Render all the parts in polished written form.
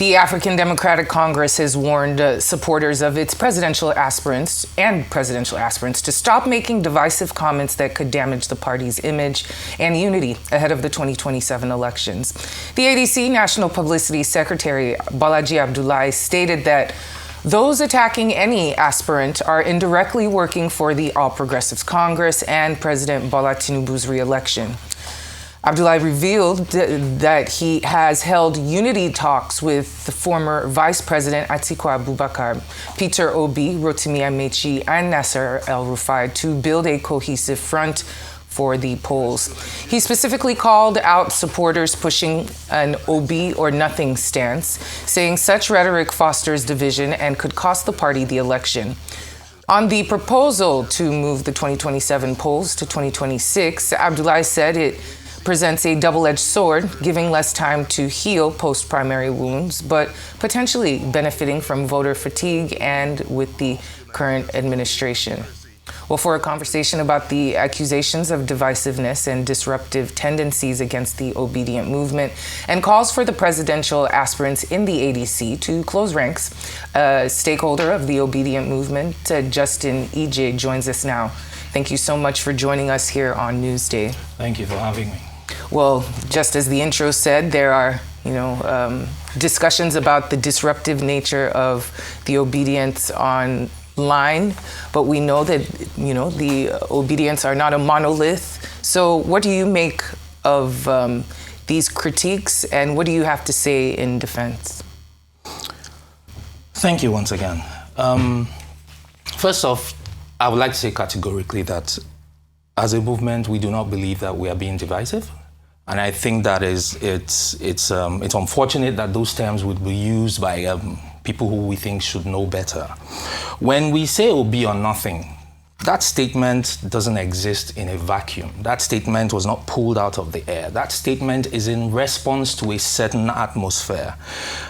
The African Democratic Congress has warned supporters of its presidential aspirants to stop making divisive comments that could damage the party's image and unity ahead of the 2027 elections. The ADC National Publicity Secretary Bolaji Abdullahi stated that those attacking any aspirant are indirectly working for the All Progressives Congress and President Bola Tinubu's re-election. Abdullahi revealed that he has held unity talks with the former Vice President Atiku Abubakar, Peter Obi, Rotimi Amechi, and Nasser El-Rufai to build a cohesive front for the polls. He specifically called out supporters pushing an Obi or nothing stance, saying such rhetoric fosters division and could cost the party the election. On the proposal to move the 2027 polls to 2026, Abdullahi said it presents a double-edged sword, giving less time to heal post-primary wounds, but potentially benefiting from voter fatigue and with the current administration. Well, for a conversation about the accusations of divisiveness and disruptive tendencies against the Obidient movement and calls for the presidential aspirants in the ADC to close ranks, a stakeholder of the Obidient movement, Justin Ijeh, joins us now. Thank you so much for joining us here on Newsday. Thank you for having me. Well, just as the intro said, there are, discussions about the disruptive nature of the Obedients online, but we know that, the Obedients are not a monolith. So what do you make of these critiques, and what do you have to say in defense? Thank you once again. First off, I would like to say categorically that as a movement, we do not believe that we are being divisive. And I think that it's unfortunate that those terms would be used by people who we think should know better. When we say Obi or nothing, that statement doesn't exist in a vacuum. That statement was not pulled out of the air. That statement is in response to a certain atmosphere.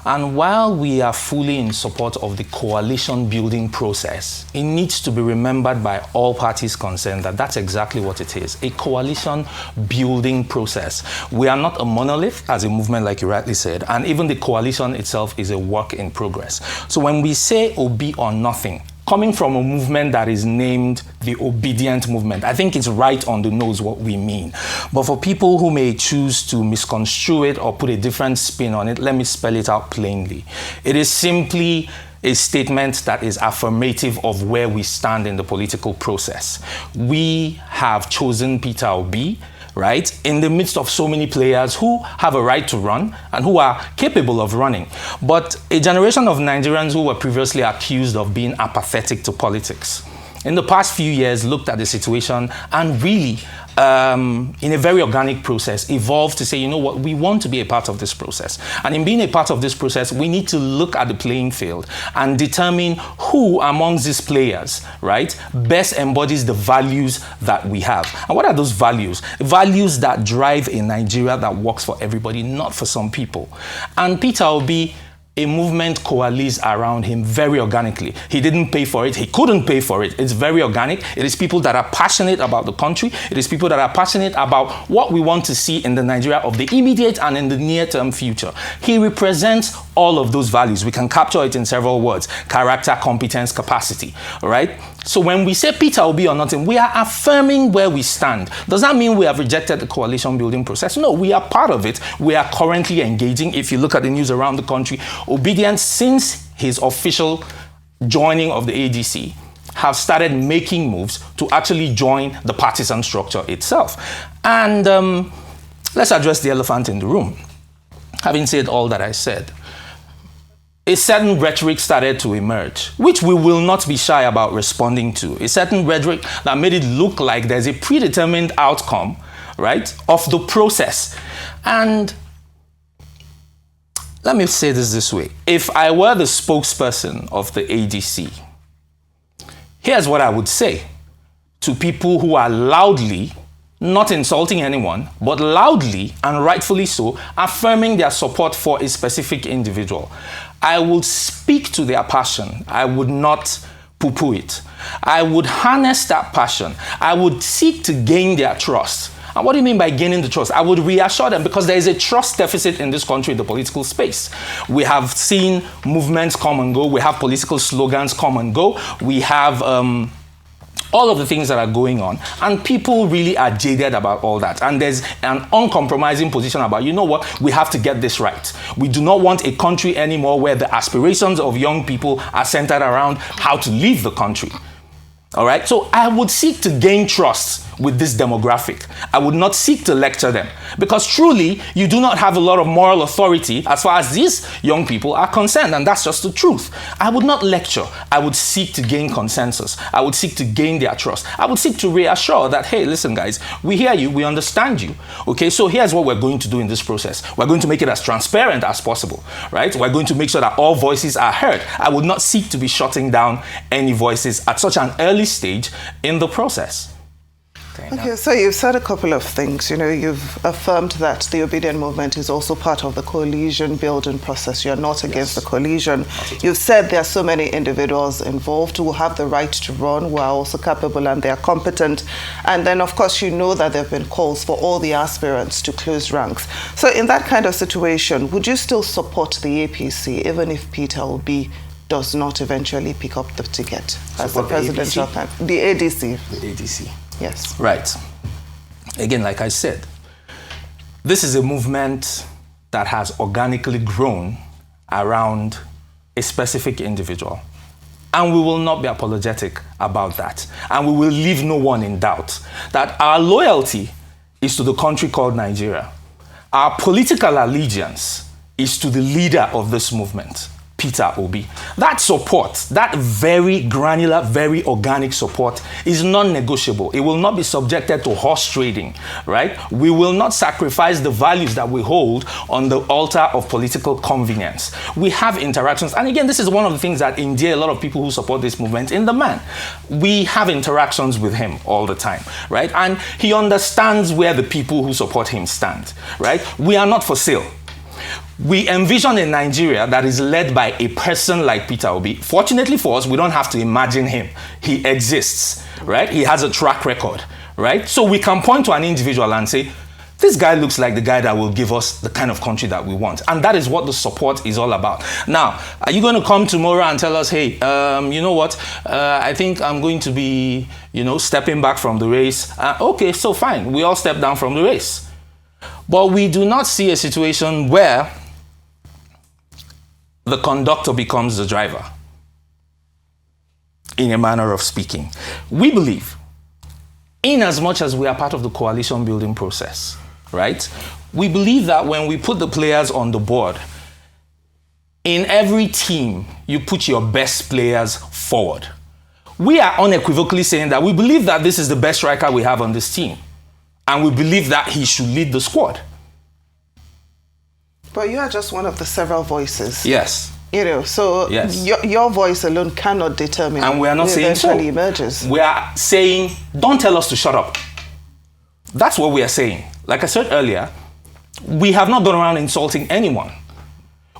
And while we are fully in support of the coalition building process, it needs to be remembered by all parties concerned that that's exactly what it is, a coalition building process. We are not a monolith as a movement, like you rightly said, and even the coalition itself is a work in progress. So when we say Obi or nothing, coming from a movement that is named the Obidient movement, I think it's right on the nose what we mean. But for people who may choose to misconstrue it or put a different spin on it, let me spell it out plainly. It is simply a statement that is affirmative of where we stand in the political process. We have chosen Peter Obi, right, in the midst of so many players who have a right to run and who are capable of running. But a generation of Nigerians who were previously accused of being apathetic to politics, in the past few years looked at the situation and really, in a very organic process, evolved to say, you know what, we want to be a part of this process. And in being a part of this process, we need to look at the playing field and determine who amongst these players, right, best embodies the values that we have. And what are those values? Values that drive a Nigeria that works for everybody, not for some people. And Peter Obi, a movement coalesced around him very organically. He didn't pay for it. He couldn't pay for it. It's very organic. It is people that are passionate about the country. It is people that are passionate about what we want to see in the Nigeria of the immediate and in the near-term future. He represents all of those values. We can capture it in several words: character, competence, capacity, all right? So when we say Peter Obi or nothing, we are affirming where we stand. Does that mean we have rejected the coalition building process? No, we are part of it. We are currently engaging. If you look at the news around the country, Obidient, since his official joining of the ADC, have started making moves to actually join the partisan structure itself. And let's address the elephant in the room. Having said all that I said, a certain rhetoric started to emerge, which we will not be shy about responding to. A certain rhetoric that made it look like there's a predetermined outcome, right, of the process. And let me say this way. If I were the spokesperson of the ADC, here's what I would say to people who are loudly, not insulting anyone, but loudly and rightfully so, affirming their support for a specific individual. I would speak to their passion. I would not poo-poo it. I would harness that passion. I would seek to gain their trust. And what do you mean by gaining the trust? I would reassure them, because there is a trust deficit in this country in the political space. We have seen movements come and go. We have political slogans come and go. We have all of the things that are going on, and people really are jaded about all that. And there's an uncompromising position about, you know what, we have to get this right. We do not want a country anymore where the aspirations of young people are centered around how to leave the country. All right, so I would seek to gain trust with this demographic. I would not seek to lecture them, because truly you do not have a lot of moral authority as far as these young people are concerned, and that's just the truth. I would not lecture. I would seek to gain consensus. I would seek to gain their trust. I would seek to reassure that, hey, listen guys, we hear you, we understand you. Okay, so here's what we're going to do in this process. We're going to make it as transparent as possible, right? We're going to make sure that all voices are heard. I would not seek to be shutting down any voices at such an early stage in the process. Okay, so you've said a couple of things. You know, you've affirmed that the Obidient movement is also part of the coalition building process. You're not against the coalition. You've said there are so many individuals involved who have the right to run, who are also capable and they are competent. And then, of course, you know that there have been calls for all the aspirants to close ranks. So in that kind of situation, would you still support the APC even if Peter Obi does not eventually pick up the ticket as the presidential candidate? The ADC. The ADC. Yes. Right. Again, like I said, this is a movement that has organically grown around a specific individual. And we will not be apologetic about that. And we will leave no one in doubt that our loyalty is to the country called Nigeria. Our political allegiance is to the leader of this movement, Peter Obi. That support, that very granular, very organic support is non-negotiable. It will not be subjected to horse trading, right? We will not sacrifice the values that we hold on the altar of political convenience. We have interactions. And again, this is one of the things that endear a lot of people who support this movement in the man. We have interactions with him all the time, right? And he understands where the people who support him stand, right? We are not for sale. We envision a Nigeria that is led by a person like Peter Obi. Fortunately for us, we don't have to imagine him. He exists, right? He has a track record, right? So we can point to an individual and say, this guy looks like the guy that will give us the kind of country that we want. And that is what the support is all about. Now, are you going to come tomorrow and tell us, hey, you know what? I think I'm going to be, stepping back from the race. Okay, so fine. We all step down from the race. But we do not see a situation where the conductor becomes the driver, in a manner of speaking. We believe, in as much as we are part of the coalition building process, right? We believe that when we put the players on the board, in every team, you put your best players forward. We are unequivocally saying that we believe that this is the best striker we have on this team. And we believe that he should lead the squad. But you are just one of the several voices. Yes. So yes. Your voice alone cannot determine and we are not who saying eventually so. emerges. We are saying, don't tell us to shut up. That's what we are saying. Like I said earlier, we have not gone around insulting anyone.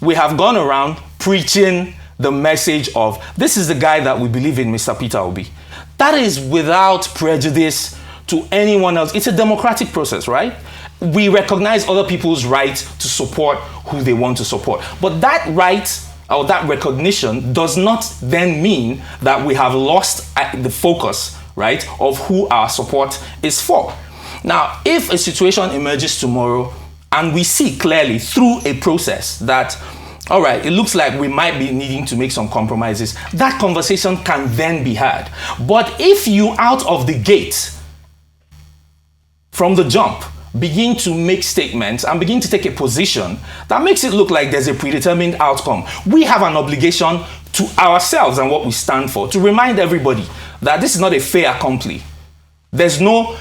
We have gone around preaching the message of, this is the guy that we believe in, Mr. Peter Obi. That is without prejudice to anyone else. It's a democratic process, right? We recognize other people's right to support who they want to support. But that right or that recognition does not then mean that we have lost the focus, right, of who our support is for. Now, if a situation emerges tomorrow and we see clearly through a process that, all right, it looks like we might be needing to make some compromises, that conversation can then be had. But if you out of the gate, from the jump, begin to make statements and begin to take a position that makes it look like there's a predetermined outcome, we have an obligation to ourselves and what we stand for to remind everybody that this is not a fait accompli. There's no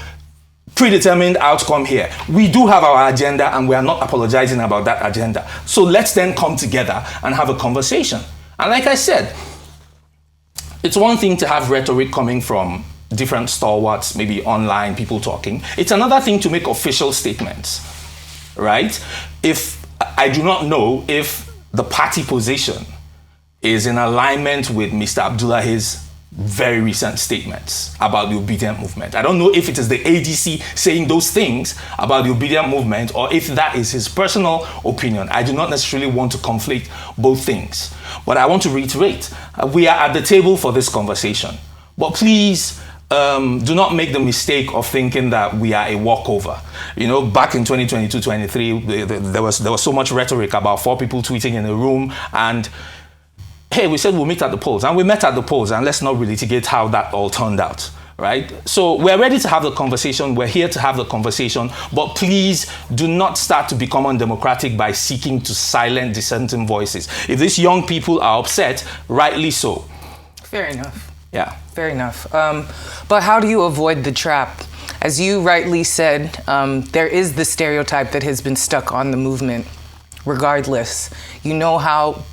predetermined outcome here. We do have our agenda and we are not apologizing about that agenda. So let's then come together and have a conversation. And like I said, it's one thing to have rhetoric coming from different stalwarts, maybe online, people talking. It's another thing to make official statements, right? If I do not know if the party position is in alignment with Mr. Abdullahi's very recent statements about the Obidient movement. I don't know if it is the ADC saying those things about the Obidient movement or if that is his personal opinion. I do not necessarily want to conflate both things. But I want to reiterate, we are at the table for this conversation. But please, do not make the mistake of thinking that we are a walkover. You know, back in 2022-23, there was so much rhetoric about 4 people tweeting in a room, and hey, we said we'll meet at the polls, and we met at the polls, and let's not relitigate how that all turned out, right? So we're ready to have the conversation. We're here to have the conversation, but please do not start to become undemocratic by seeking to silence dissenting voices. If these young people are upset, rightly so. Fair enough. Yeah. Fair enough. But how do you avoid the trap? As you rightly said, there is the stereotype that has been stuck on the movement. Regardless, you know how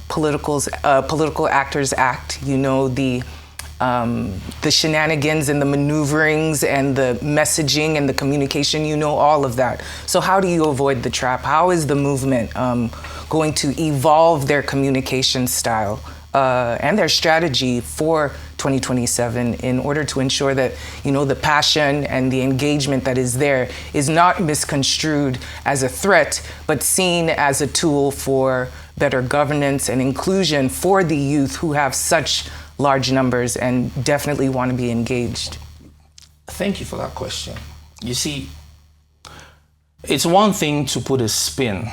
political actors act. You know the shenanigans and the maneuverings and the messaging and the communication. You know all of that. So how do you avoid the trap? How is the movement going to evolve their communication style and their strategy for 2027 in order to ensure that, you know, the passion and the engagement that is there is not misconstrued as a threat, but seen as a tool for better governance and inclusion for the youth who have such large numbers and definitely want to be engaged? Thank you for that question. You see, it's one thing to put a spin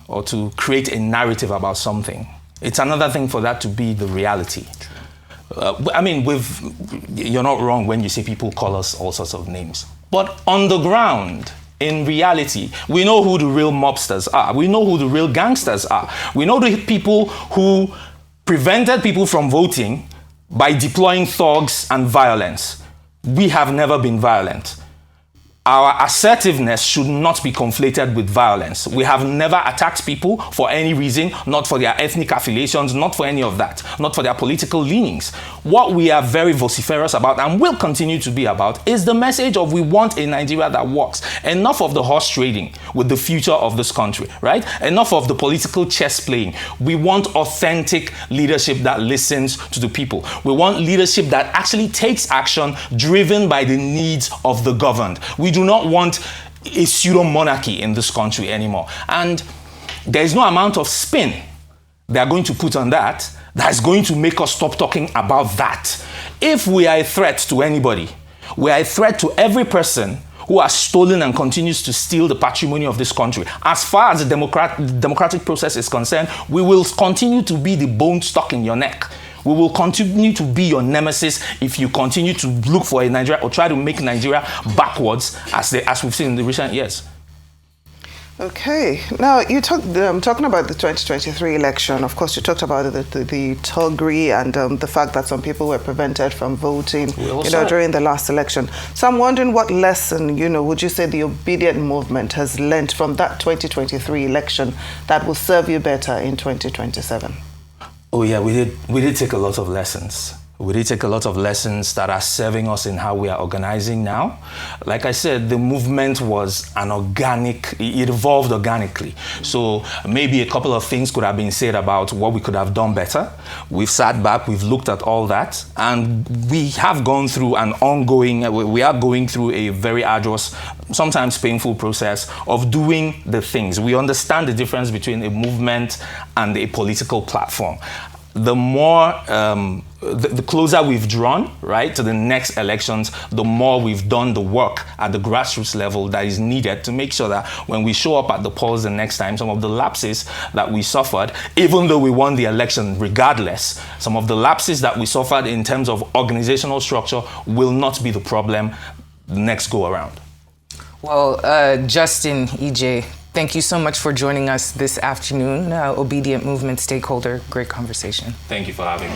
or to create a narrative about something. It's another thing for that to be the reality. I mean, you're not wrong when you say people call us all sorts of names. But on the ground, in reality, we know who the real mobsters are. We know who the real gangsters are. We know the people who prevented people from voting by deploying thugs and violence. We have never been violent. Our assertiveness should not be conflated with violence. We have never attacked people for any reason, not for their ethnic affiliations, not for any of that, not for their political leanings. What we are very vociferous about and will continue to be about is the message of we want a Nigeria that works. Enough of the horse trading with the future of this country, right? Enough of the political chess playing. We want authentic leadership that listens to the people. We want leadership that actually takes action driven by the needs of the governed. We do not want a pseudo-monarchy in this country anymore. And there is no amount of spin they are going to put on that is going to make us stop talking about that. If we are a threat to anybody, we are a threat to every person who has stolen and continues to steal the patrimony of this country. As far as the democratic process is concerned, we will continue to be the bone stuck in your neck. We will continue to be your nemesis if you continue to look for a Nigeria or try to make Nigeria backwards as we've seen in the recent years. Okay. Now, you talking about the 2023 election. Of course, you talked about the toggery and the fact that some people were prevented from voting, during the last election. So I'm wondering what lesson, would you say the Obidient movement has learned from that 2023 election that will serve you better in 2027? Oh yeah, we did take a lot of lessons. We did take a lot of lessons that are serving us in how we are organizing now. Like I said, the movement was it evolved organically. So maybe a couple of things could have been said about what we could have done better. We've sat back, we've looked at all that, and we have gone through we are going through a very arduous, sometimes painful process of doing the things. We understand the difference between a movement and a political platform. The more, the closer we've drawn, right, to the next elections, the more we've done the work at the grassroots level that is needed to make sure that when we show up at the polls the next time, some of the lapses that we suffered, even though we won the election regardless, some of the lapses that we suffered in terms of organizational structure will not be the problem the next go around. Well, Justin, Ijeh, thank you so much for joining us this afternoon. Obidient movement stakeholder, great conversation. Thank you for having me.